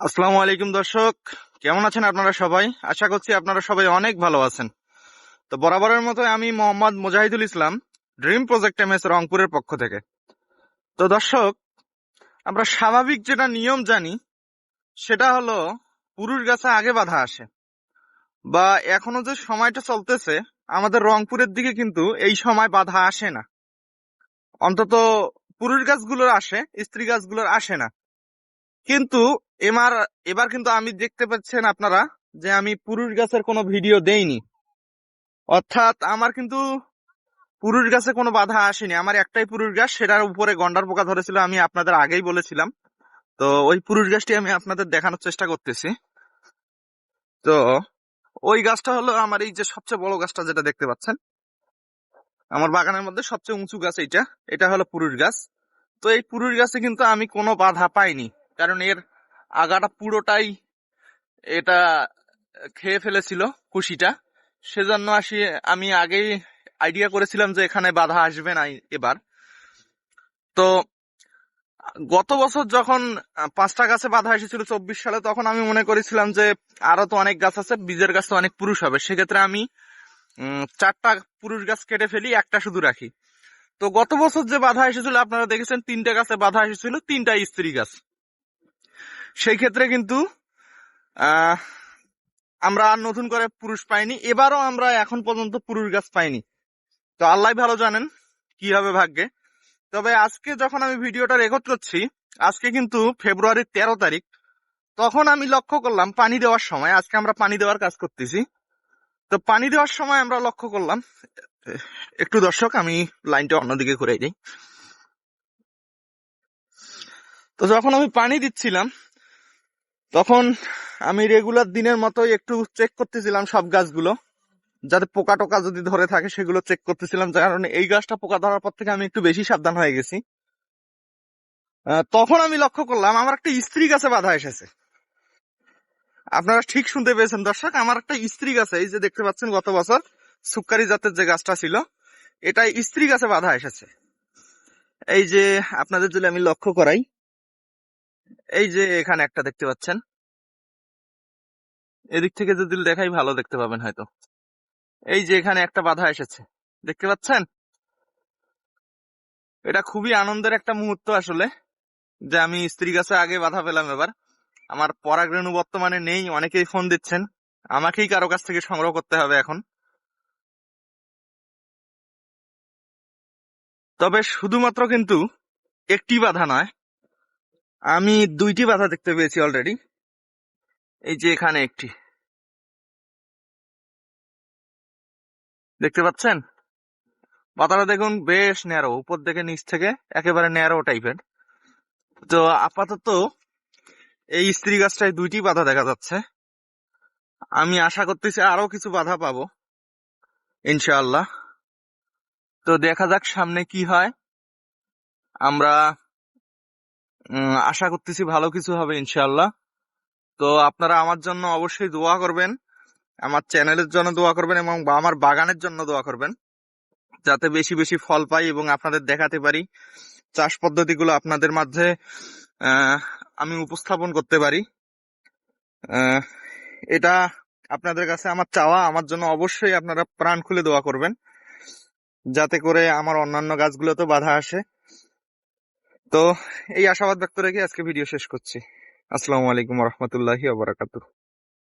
আসসালামু আলাইকুম দর্শক, কেমন আছেন আপনারা সবাই? আশা করছি আপনারা সবাই অনেক ভালো আছেন। তো বরাবরের মতো আমি Mohammad Mujahidul Islam, dream project MS রংপুরের পক্ষ থেকে। তো দর্শক, আমরা স্বাভাবিক যেটা নিয়ম জানি সেটা হলো পুরুষ গাছে আগে বাধা আসে, বা এখনো যে সময়টা চলতেছে আমাদের রংপুরের দিকে কিন্তু এই সময় বাধা আসে না। অন্তত পুরুষ গাছগুলোর আসে, স্ত্রী গাছগুলোর আসে না। কিন্তু এবার এবার কিন্তু আমি দেখতে পাচ্ছেন আপনারা যে আমি পুরুষ গাছের কোনো ভিডিও দেইনি, অর্থাৎ আমার কিন্তু পুরুষ গাছে কোনো বাধা আসেনি। আমার একটাই পুরুষ গাছ, সেটার উপরে গন্ডার পোকা ধরেছিল, আমি আপনাদের আগেই বলেছিলাম। তো ওই পুরুষ গাছটি আমি আপনাদের দেখানোর চেষ্টা করতেছি। তো ওই গাছটা হলো আমার এই যে সবচেয়ে বড় গাছটা যেটা দেখতে পাচ্ছেন, আমার বাগানের মধ্যে সবচেয়ে উঁচু গাছ এইটা, এটা হলো পুরুষ গাছ। তো এই পুরুষ গাছে কিন্তু আমি কোনো বাধা পাইনি, কারণ এর আগাটা পুরোটাই এটা খেয়ে ফেলেছিল কুশিটা। সেজন্য আমি আগেই আইডিয়া করেছিলাম যে এখানে বাধা আসবে না এবার। তো গত বছর যখন 5টা গাছে বাধা এসেছিল 24 সালে, তখন আমি মনে করেছিলাম যে আরো তো অনেক গাছ আছে, বীজের গাছ তো অনেক পুরুষ হবে, সেক্ষেত্রে আমি 4টা পুরুষ গাছ কেটে ফেলি, একটা শুধু রাখি। তো গত বছর যে বাধা এসেছিল আপনারা দেখেছেন, 3টে গাছে বাধা এসেছিল, 3টা স্ত্রী গাছ। সেই ক্ষেত্রে কিন্তু আহ আমরা আর নতুন করে পুরুষ পাইনি, এবারও আমরা এখন পর্যন্ত পুরুষ গাছ পাইনি। তো আল্লাহ ভালো জানেন কি হবে ভাগ্যে। তবে আজকে যখন আমি ভিডিওটা রেকর্ড করছি, আজকে কিন্তু ফেব্রুয়ারির 13 তারিখ, তখন আমি লক্ষ্য করলাম পানি দেওয়ার সময়, আজকে আমরা পানি দেওয়ার কাজ করতেছি, তো পানি দেওয়ার সময় আমরা লক্ষ্য করলাম, একটু দর্শক আমি লাইনটা অন্যদিকে ঘুরে যাই। তো যখন আমি পানি দিচ্ছিলাম তখন আমি রেগুলার দিনের মতোই একটু চেক করতেছিলাম সব গাছগুলো, যাতে পোকা টোকা যদি ধরে থাকে সেগুলো চেক করতেছিলাম, যার কারণে এই গাছটা পোকা ধরার পর থেকে আমি একটু বেশি সাবধান হয়ে গেছি। তখন আমি লক্ষ্য করলাম আমার একটা স্ত্রী গাছে বাধা এসেছে। আপনারা ঠিক শুনতে পেয়েছেন দর্শক, আমার একটা স্ত্রী গাছে, এই যে দেখতে পাচ্ছেন গত বছর সুক্কারি জাতের যে গাছটা ছিল, এটা স্ত্রী গাছে বাধা এসেছে। এই যে আপনাদের যদি আমি লক্ষ্য করাই, এই যে এখানে একটা দেখতে পাচ্ছেন, এদিক থেকে যদি দেখাই ভালো দেখতে পাবেন হয়তো। এই যে এখানে একটা বাধা এসেছে, দেখতে পাচ্ছেন। এটা খুবই আনন্দের একটা মুহূর্ত আসলে, যে আমি স্ত্রী গাছে আগে বাধা পেলাম। এবার আমার পরাগরেণু বর্তমানে নেই, অনেকেই ফোন দিচ্ছেন, আমাকেই কারো কাছ থেকে সংগ্রহ করতে হবে এখন। তবে শুধুমাত্র কিন্তু একটি বাধা নয়, আমি 2টি বাধা দেখতে পেয়েছি অলরেডি। এই যে এখানে একটি দেখতে পাচ্ছেন, পাতাটা দেখুন বেশ ন্যারো, উপর থেকে নিচ থেকে একেবারে ন্যারো টাইপের। তো আপাতত এই স্ত্রী গাছটায় 2টি বাধা দেখা যাচ্ছে, আমি আশা করতেছি আরো কিছু বাধা পাবো ইনশাআল্লাহ। তো দেখা যাক সামনে কি হয়, আমরা আশা করতেছি ভালো কিছু হবে ইনশাআল্লাহ। তো আপনারা আমার জন্য অবশ্যই দোয়া করবেন, আমার চ্যানেলের জন্য দোয়া করবেন, এবং আমার বাগানের জন্য দোয়া করবেন, যাতে বেশি বেশি ফল পাই এবং আপনাদের দেখাতে পারি চাষ পদ্ধতিগুলো আপনাদের মাঝে আমি উপস্থাপন করতে পারি। এটা আপনাদের কাছে আমার চাওয়া, আমার জন্য অবশ্যই আপনারা প্রাণ খুলে দোয়া করবেন, যাতে করে আমার অন্যান্য গাছগুলোতেও বাধা আসে। তো এই আশাবাদ ব্যক্ত রেখে আজকে ভিডিও শেষ করছি। আসসালামু আলাইকুম ওয়া রাহমাতুল্লাহি ওয়া বারাকাতুহু।